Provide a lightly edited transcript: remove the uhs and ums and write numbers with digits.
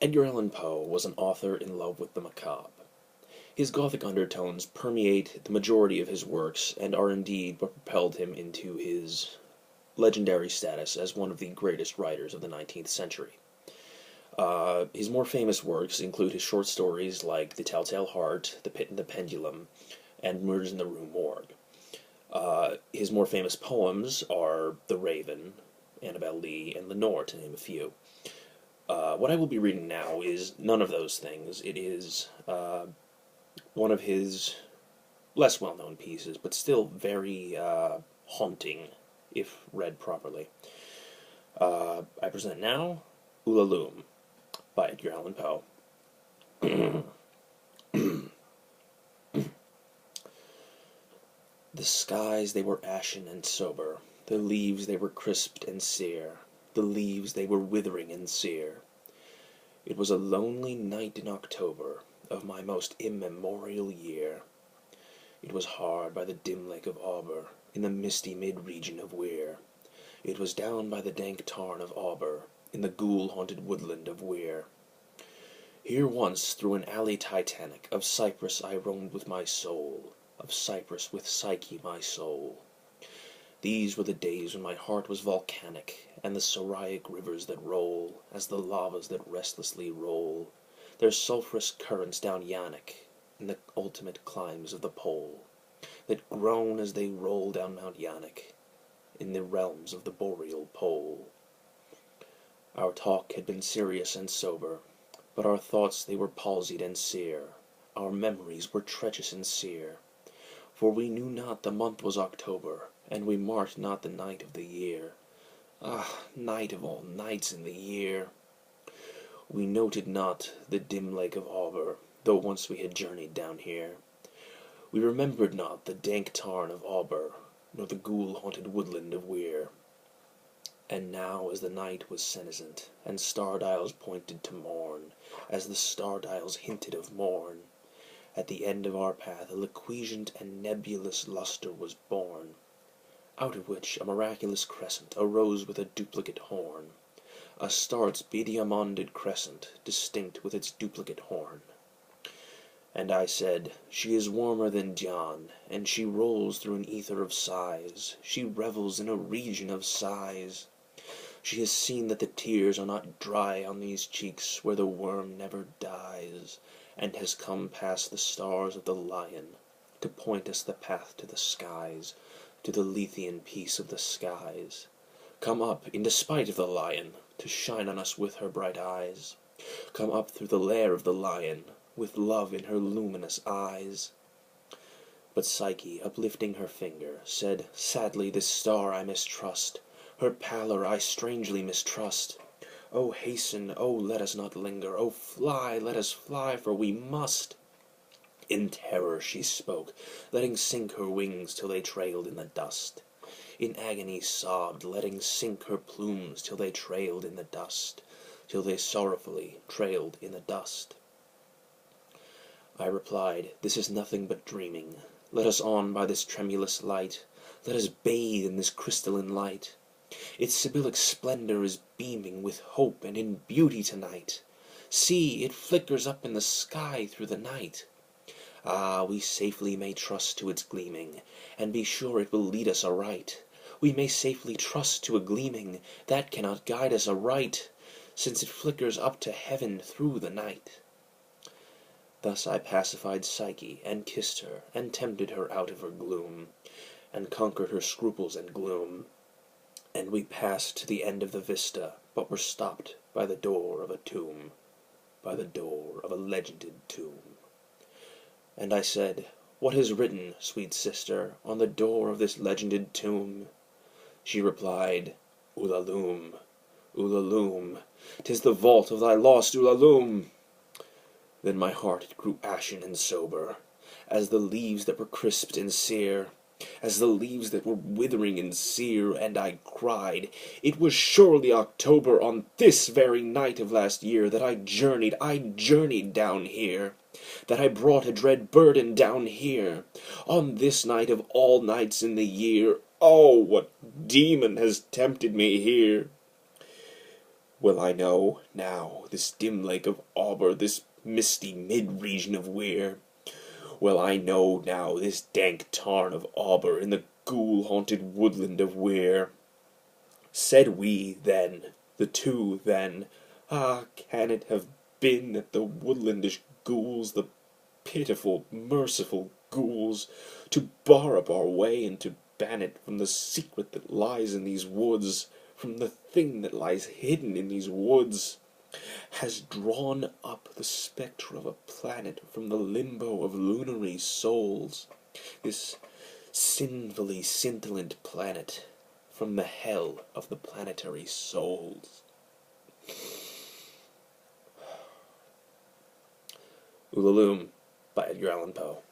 Edgar Allan Poe was an author in love with the macabre. His Gothic undertones permeate the majority of his works and are indeed what propelled him into his legendary status as one of the greatest writers of the 19th century. His more famous works include his short stories like The Telltale Heart, The Pit and the Pendulum, and Murders in the Rue Morgue. His more famous poems are The Raven, Annabel Lee, and Lenore, to name a few. What I will be reading now is none of those things. It is one of his less well-known pieces, but still very haunting if read properly. I present now Ulalume by Edgar Allan Poe. The skies they were ashen and sober, the leaves they were crisped and sere, the leaves they were withering and sere. It was a lonely night in October of my most immemorial year. It was hard by the dim lake of Auber, in the misty mid-region of Weir. It was down by the dank tarn of Auber, in the ghoul-haunted woodland of Weir. Here once through an alley titanic of cypress I roamed with my soul, of cypress with Psyche my soul. These were the days when my heart was volcanic, and the Soriac rivers that roll, as the lavas that restlessly roll, their sulphurous currents down Yaanek, in the ultimate climes of the pole, that groan as they roll down Mount Yaanek, in the realms of the boreal pole. Our talk had been serious and sober, but our thoughts they were palsied and sere, our memories were treacherous and sere, for we knew not the month was October, and we marked not the night of the year. Ah, night of all nights in the year! We noted not the dim lake of Auber, though once we had journeyed down here. We remembered not the dank tarn of Auber, nor the ghoul-haunted woodland of Weir. And now as the night was senescent, and star-dials pointed to morn, as the star-dials hinted of morn, at the end of our path a liquescent and nebulous lustre was born, out of which a miraculous crescent arose with a duplicate horn, a star's bediamonded crescent, distinct with its duplicate horn. And I said, she is warmer than Dian, and she rolls through an ether of sighs, she revels in a region of sighs. She has seen that the tears are not dry on these cheeks where the worm never dies, and has come past the stars of the lion, to point us the path to the skies, to the Lethean peace of the skies. Come up, in despite of the lion, to shine on us with her bright eyes. Come up through the lair of the lion, with love in her luminous eyes. But Psyche, uplifting her finger, said, sadly this star I mistrust, her pallor I strangely mistrust. Oh, hasten, oh, let us not linger, oh, fly, let us fly, for we must. In terror she spoke, letting sink her wings till they trailed in the dust. In agony sobbed, letting sink her plumes till they trailed in the dust, till they sorrowfully trailed in the dust. I replied, this is nothing but dreaming. Let us on by this tremulous light. Let us bathe in this crystalline light. Its Sibyllic splendor is beaming with hope and in beauty tonight. See, it flickers up in the sky through the night. Ah, we safely may trust to its gleaming, and be sure it will lead us aright. We may safely trust to a gleaming that cannot guide us aright, since it flickers up to heaven through the night. Thus I pacified Psyche, and kissed her, and tempted her out of her gloom, and conquered her scruples and gloom. And we passed to the end of the vista, but were stopped by the door of a tomb, by the door of a legended tomb. And I said, what is written, sweet sister, on the door of this legended tomb? She replied, Ulalume, Ulalume, 'tis the vault of thy lost Ulalume. Then my heart grew ashen and sober, as the leaves that were crisped and sere, as the leaves that were withering and sere, and I cried, it was surely October on this very night of last year that I journeyed down here, that I brought a dread burden down here, on this night of all nights in the year. Oh, what demon has tempted me here? Well I know, now, this dim lake of Auber, this misty mid-region of Weir. Well I know now this dank tarn of Auber in the ghoul-haunted woodland of Weir. Said we, then, the two, then, ah, can it have been that the woodlandish ghouls, the pitiful, merciful ghouls, to bar up our way and to ban it from the secret that lies in these woods, from the thing that lies hidden in these woods, has drawn up the spectre of a planet from the limbo of lunary souls, this sinfully scintillant planet from the hell of the planetary souls. Ulalume by Edgar Allan Poe.